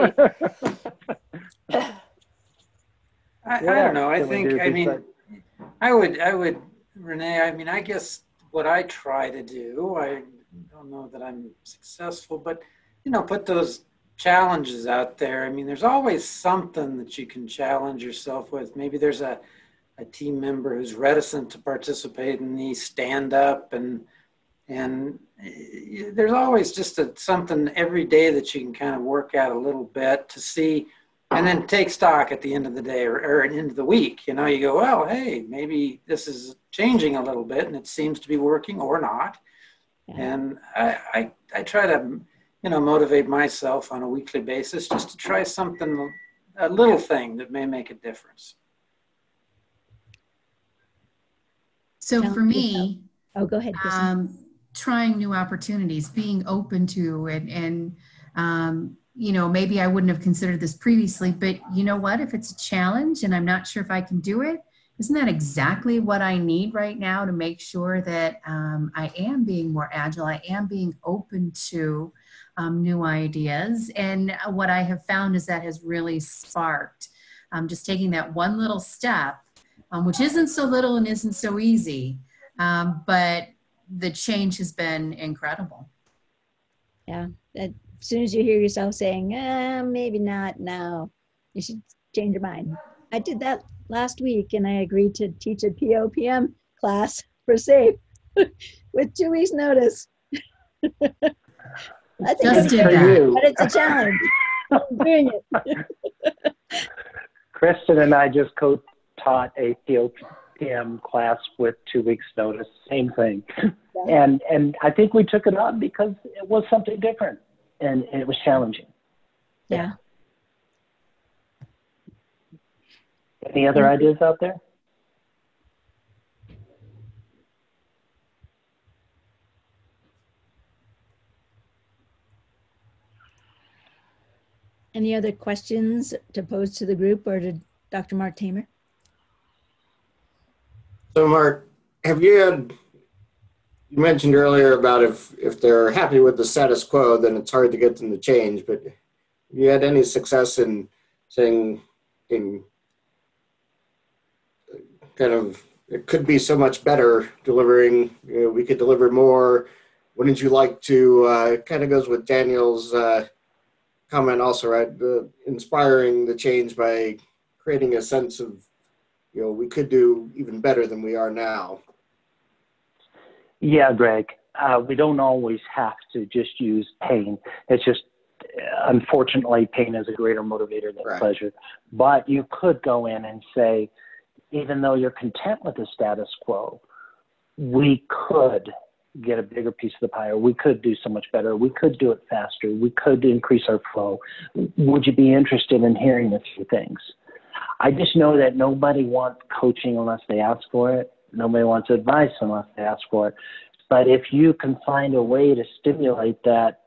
Speaker 1: I don't know. I would, Renee, I guess what I try to do, I don't know that I'm successful, but, put those challenges out there. There's always something that you can challenge yourself with. Maybe there's a team member who's reticent to participate in the stand up and And there's always just something every day that you can kind of work at a little bit to see, and then take stock at the end of the day or at the end of the week. You know, you go, well, hey, maybe this is changing a little bit and it seems to be working or not. Yeah. And I try to, motivate myself on a weekly basis just to try something, a little thing that may make a difference.
Speaker 10: So for me,
Speaker 5: go ahead,
Speaker 10: trying new opportunities, being open to it, and maybe I wouldn't have considered this previously, but you know what? If it's a challenge and I'm not sure if I can do it, isn't that exactly what I need right now to make sure that I am being more agile, I am being open to new ideas? And what I have found is that has really sparked just taking that one little step, which isn't so little and isn't so easy, but the change has been incredible.
Speaker 5: Yeah, as soon as you hear yourself saying, maybe not now, you should change your mind. I did that last week, and I agreed to teach a POPM class for SAFE with 2 weeks notice. I think
Speaker 10: just did that.
Speaker 5: But it's a challenge. I'm doing it.
Speaker 2: Kristen and I just co-taught a POPM class with 2 weeks notice, same thing. Yeah. And I think we took it on because it was something different and it was challenging.
Speaker 5: Yeah.
Speaker 2: Any other ideas out there?
Speaker 5: Any other questions to pose to the group or to Dr. Mark Tamer?
Speaker 11: So Mark, you mentioned earlier about if they're happy with the status quo, then it's hard to get them to change, but have you had any success in saying kind of, it could be so much better delivering, we could deliver more. Wouldn't you like to, kind of goes with Daniel's comment also, right? Inspiring the change by creating a sense of, we could do even better than we are now.
Speaker 2: Yeah, Greg, we don't always have to just use pain. It's just, unfortunately, pain is a greater motivator than pleasure. But you could go in and say, even though you're content with the status quo, we could get a bigger piece of the pie, or we could do so much better, we could do it faster, we could increase our flow. Would you be interested in hearing a few things? I just know that nobody wants coaching unless they ask for it. Nobody wants advice unless they ask for it. But if you can find a way to stimulate that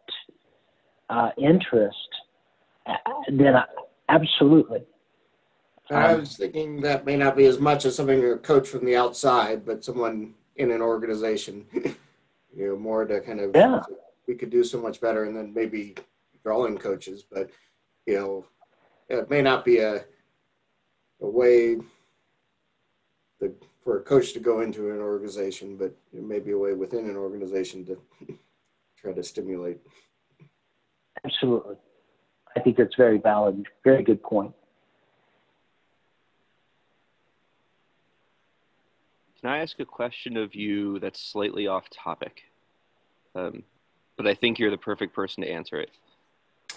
Speaker 2: interest, then absolutely.
Speaker 11: I was thinking that may not be as much as something a coach from the outside, but someone in an organization, more to kind of, we could do so much better, and then maybe drawing coaches, but, it may not be a way for a coach to go into an organization, but it may be a way within an organization to try to stimulate.
Speaker 2: Absolutely. I think that's very valid. Very good point.
Speaker 8: Can I ask a question of you that's slightly off topic? But I think you're the perfect person to answer it.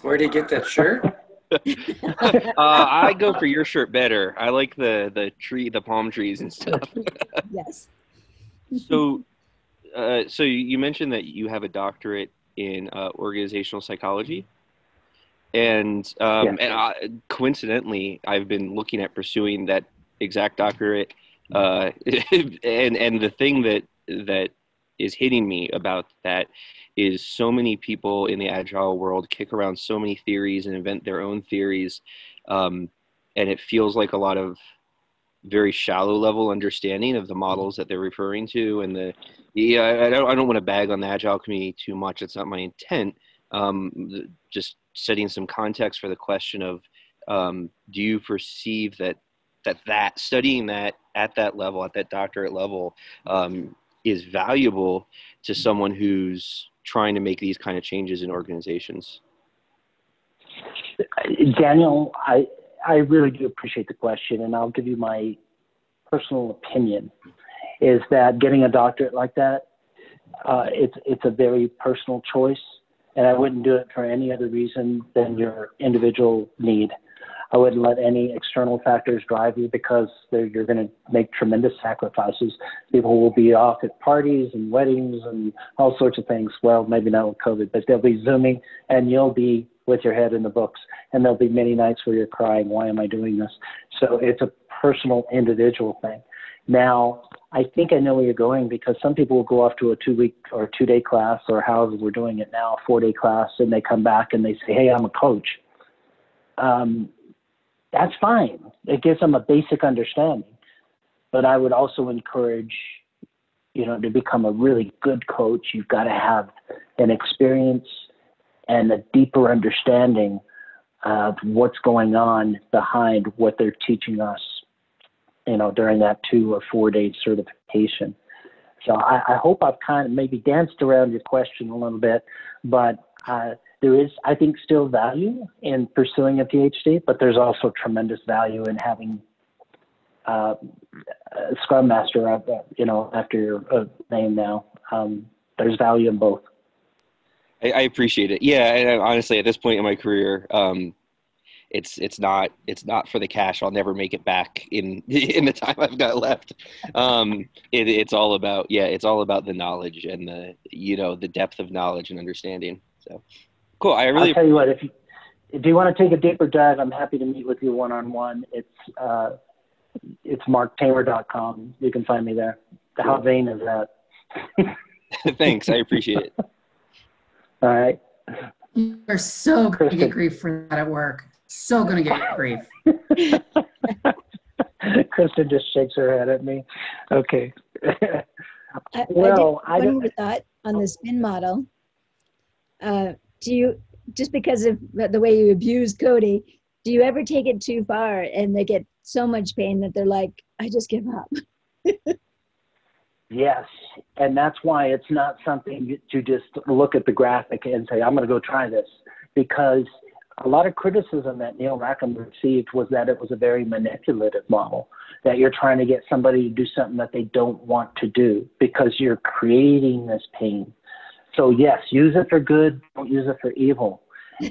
Speaker 1: Where did you get that shirt?
Speaker 8: I go for your shirt better. I like the palm trees and stuff.
Speaker 5: Yes.
Speaker 8: So you mentioned that you have a doctorate in organizational psychology, and coincidentally, I've been looking at pursuing that exact doctorate. And the thing that is hitting me about that is so many people in the agile world kick around so many theories and invent their own theories, and it feels like a lot of very shallow level understanding of the models that they're referring to. And I don't want to bag on the agile community too much. It's not my intent. Just setting some context for the question of, do you perceive that studying that at that level, at that doctorate level, is valuable to someone who's trying to make these kind of changes in organizations?
Speaker 2: Daniel, I really do appreciate the question, and I'll give you my personal opinion, is that getting a doctorate like that, It's a very personal choice, and I wouldn't do it for any other reason than your individual need. I wouldn't let any external factors drive you, because you're going to make tremendous sacrifices. People will be off at parties and weddings and all sorts of things. Well, maybe not with COVID, but they'll be Zooming, and you'll be with your head in the books. And there'll be many nights where you're crying, why am I doing this? So it's a personal, individual thing. Now, I think I know where you're going, because some people will go off to a 2-week or 2-day class, or however we're doing it now, a 4-day class, and they come back and they say, hey, I'm a coach. That's fine. It gives them a basic understanding. But I would also encourage, to become a really good coach, you've got to have an experience and a deeper understanding of what's going on behind what they're teaching us, during that 2 or 4 day certification. So I hope I've kind of maybe danced around your question a little bit, but there is, I think, still value in pursuing a PhD, but there's also tremendous value in having a Scrum Master, after your name now. There's value in both.
Speaker 8: I appreciate it. Yeah, and honestly, at this point in my career, it's not for the cash. I'll never make it back in the time I've got left. It's all about the knowledge and the depth of knowledge and understanding. So cool. I'll
Speaker 2: tell you what, if you want to take a deeper dive, I'm happy to meet with you one-on-one. It's marktamer.com. You can find me there. How vain is that?
Speaker 8: Thanks. I appreciate it.
Speaker 2: All right.
Speaker 10: You are so going to get grief for that at work. So going to get grief.
Speaker 2: Kristen just shakes her head at me. Okay.
Speaker 5: I one more thought on the spin model. Do you, just because of the way you abuse Cody, do you ever take it too far and they get so much pain that they're like, I just give up?
Speaker 2: Yes, and that's why it's not something to just look at the graphic and say, I'm going to go try this, because a lot of criticism that Neil Rackham received was that it was a very manipulative model, that you're trying to get somebody to do something that they don't want to do because you're creating this pain. So yes, use it for good, don't use it for evil.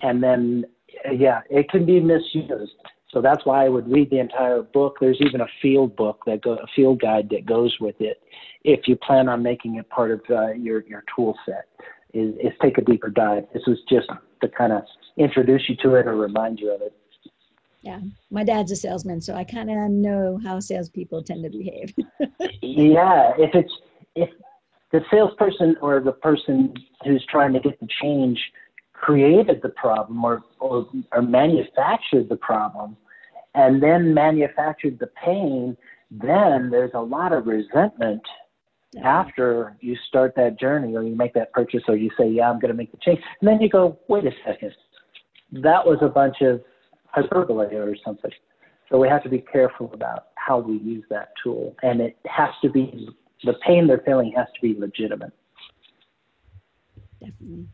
Speaker 2: And then, it can be misused. So that's why I would read the entire book. There's even a field book, a field guide that goes with it, if you plan on making it part of your tool set, is take a deeper dive. This is just to kind of introduce you to it or remind you of it.
Speaker 5: Yeah, my dad's a salesman, so I kind of know how salespeople tend to behave.
Speaker 2: Yeah, if the salesperson or the person who's trying to get the change created the problem or manufactured the problem and then manufactured the pain, then there's a lot of resentment after you start that journey or you make that purchase or you say, yeah, I'm going to make the change. And then you go, wait a second, that was a bunch of hyperbole or something. So we have to be careful about how we use that tool. And it has to be, the pain they're feeling has to be legitimate.
Speaker 5: Definitely.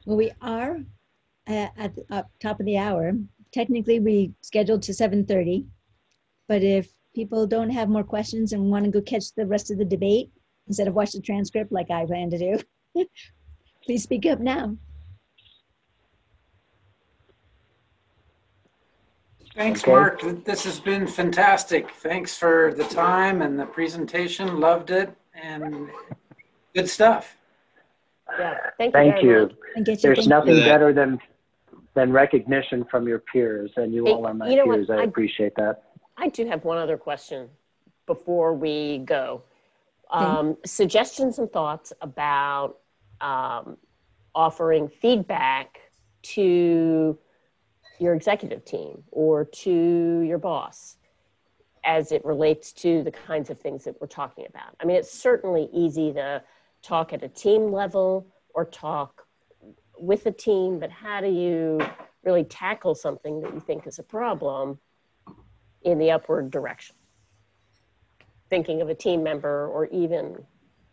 Speaker 5: Well, we are at the top of the hour. Technically, we scheduled to 7:30, but if people don't have more questions and want to go catch the rest of the debate instead of watch the transcript like I plan to do, please speak up now.
Speaker 1: Thanks, Mark. This has been fantastic. Thanks for the time and the presentation. Loved it, and good stuff.
Speaker 6: Yeah,
Speaker 2: thank you. There's nothing
Speaker 8: that.
Speaker 2: better than recognition from your peers, and you all are my peers. I appreciate that.
Speaker 6: I do have one other question before we go. Suggestions and thoughts about offering feedback to your executive team or to your boss as it relates to the kinds of things that we're talking about. I mean, it's certainly easy to talk at a team level or talk with a team, but how do you really tackle something that you think is a problem in the upward direction? Thinking of a team member or even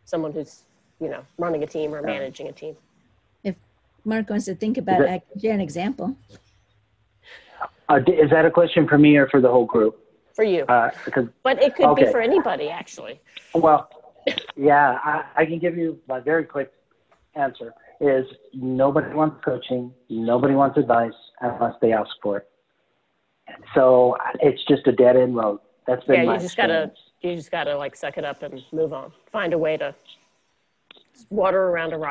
Speaker 6: someone who's, running a team or managing a team.
Speaker 5: If Mark wants to think about it, I can share an example.
Speaker 2: Is that a question for me or for the whole group?
Speaker 6: For you. But it could be for anybody, actually.
Speaker 2: Well, Yeah, I can give you a very quick answer. Is nobody wants coaching, nobody wants advice unless they ask for it. So it's just a dead end road. That's been my experience.
Speaker 6: You just gotta like suck it up and move on. Find a way to water around a rock.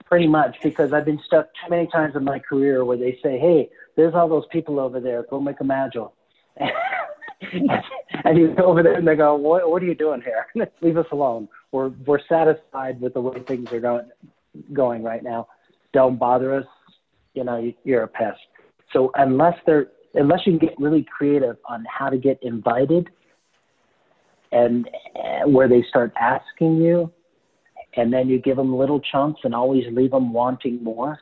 Speaker 2: Pretty much, because I've been stuck too many times in my career where they say, "Hey, there's all those people over there. Go make them agile." And you go over there and they go, "What are you doing here? Leave us alone. We're satisfied with the way things are going right now. Don't bother us. You know, you're a pest." So unless you can get really creative on how to get invited, and where they start asking you, and then you give them little chunks and always leave them wanting more.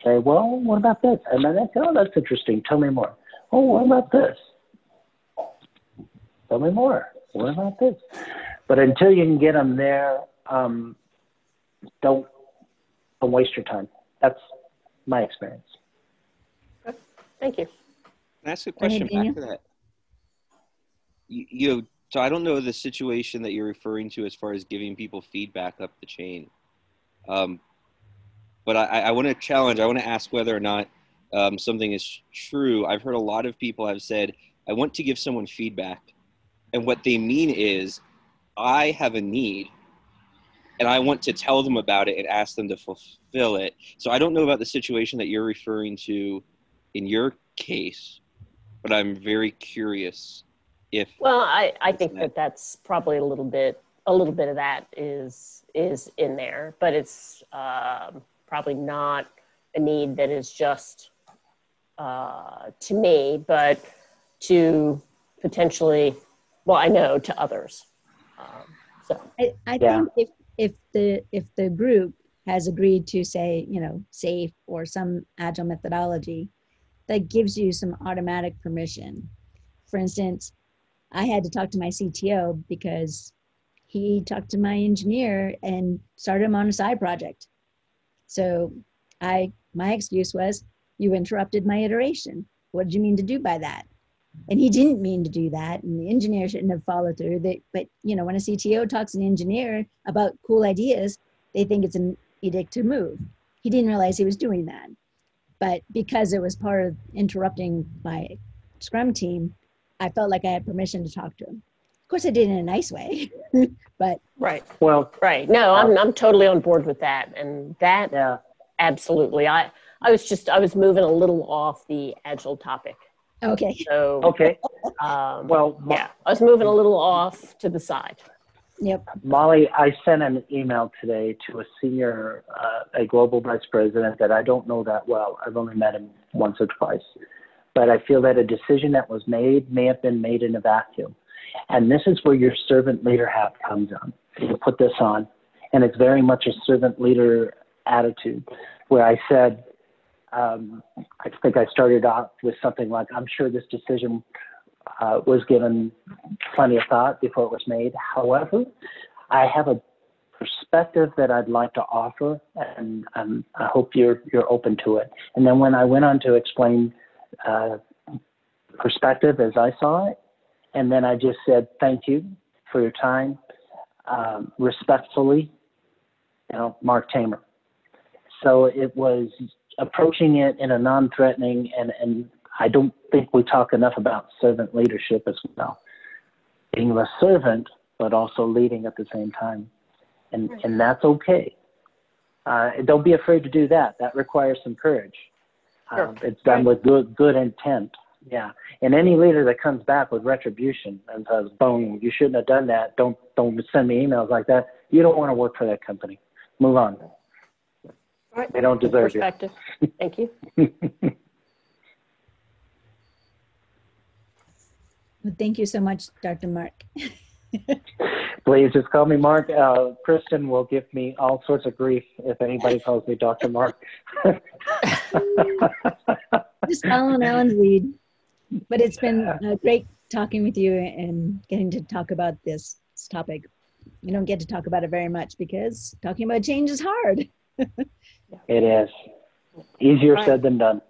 Speaker 2: Say, "Well, what about this?" And then they say, "Oh, that's interesting. Tell me more." "Oh, what about this?" "Tell me more. What about this?" But until you can get them there, don't waste your time. That's my experience.
Speaker 6: Thank you.
Speaker 8: Can I ask a question back to that? So I don't know the situation that you're referring to as far as giving people feedback up the chain. But I want to challenge, I want to ask whether or not something is true. I've heard a lot of people have said, "I want to give someone feedback." And what they mean is, I have a need and I want to tell them about it and ask them to fulfill it. So I don't know about the situation that you're referring to in your case, but I'm very curious if.
Speaker 6: Well, I think that's probably a little bit of that is in there, but it's probably not a need that is just to me, but to potentially, well, I know to others. So
Speaker 5: I think if the group has agreed to say, you know, SAFe or some agile methodology, that gives you some automatic permission. For instance, I had to talk to my CTO because he talked to my engineer and started him on a side project. So my excuse was, "You interrupted my iteration. What did you mean to do by that?" And he didn't mean to do that, and the engineer shouldn't have followed through. But you know, when a CTO talks to an engineer about cool ideas, they think it's an edict to move. He didn't realize he was doing that. But because it was part of interrupting my Scrum team, I felt like I had permission to talk to him. Of course, I did it in a nice way, but
Speaker 6: right.
Speaker 2: Well,
Speaker 6: right. No, I'm totally on board with that, and that absolutely. I was moving a little off the Agile topic.
Speaker 5: Okay.
Speaker 6: So
Speaker 2: okay.
Speaker 6: I was moving a little off to the side.
Speaker 5: Yep.
Speaker 2: Molly, I sent an email today to a senior, a global vice president that I don't know that well. I've only met him once or twice. But I feel that a decision that was made may have been made in a vacuum. And this is where your servant leader hat comes on. You put this on, and it's very much a servant leader attitude, where I said, I think I started off with something like, "I'm sure this decision was given plenty of thought before it was made. However, I have a perspective that I'd like to offer, and I hope you're open to it." And then when I went on to explain perspective as I saw it, and then I just said, "Thank you for your time. Respectfully, Mark Tamer." So it was approaching it in a non-threatening, and I don't think we talk enough about servant leadership as well. Being the servant, but also leading at the same time. And that's okay. Don't be afraid to do that. That requires some courage. It's done with good intent. Yeah. And any leader that comes back with retribution and says, "Boom, you shouldn't have done that. Don't send me emails like that." You don't want to work for that company. Move on.
Speaker 6: Right.
Speaker 2: They don't deserve you.
Speaker 6: Thank you.
Speaker 5: Well, thank you so much, Dr. Mark.
Speaker 2: Please just call me Mark. Kristen will give me all sorts of grief if anybody calls me Dr. Mark.
Speaker 5: Just following Alan's lead. But it's been great talking with you and getting to talk about this topic. We don't get to talk about it very much because talking about change is hard.
Speaker 2: It is. Easier said than done.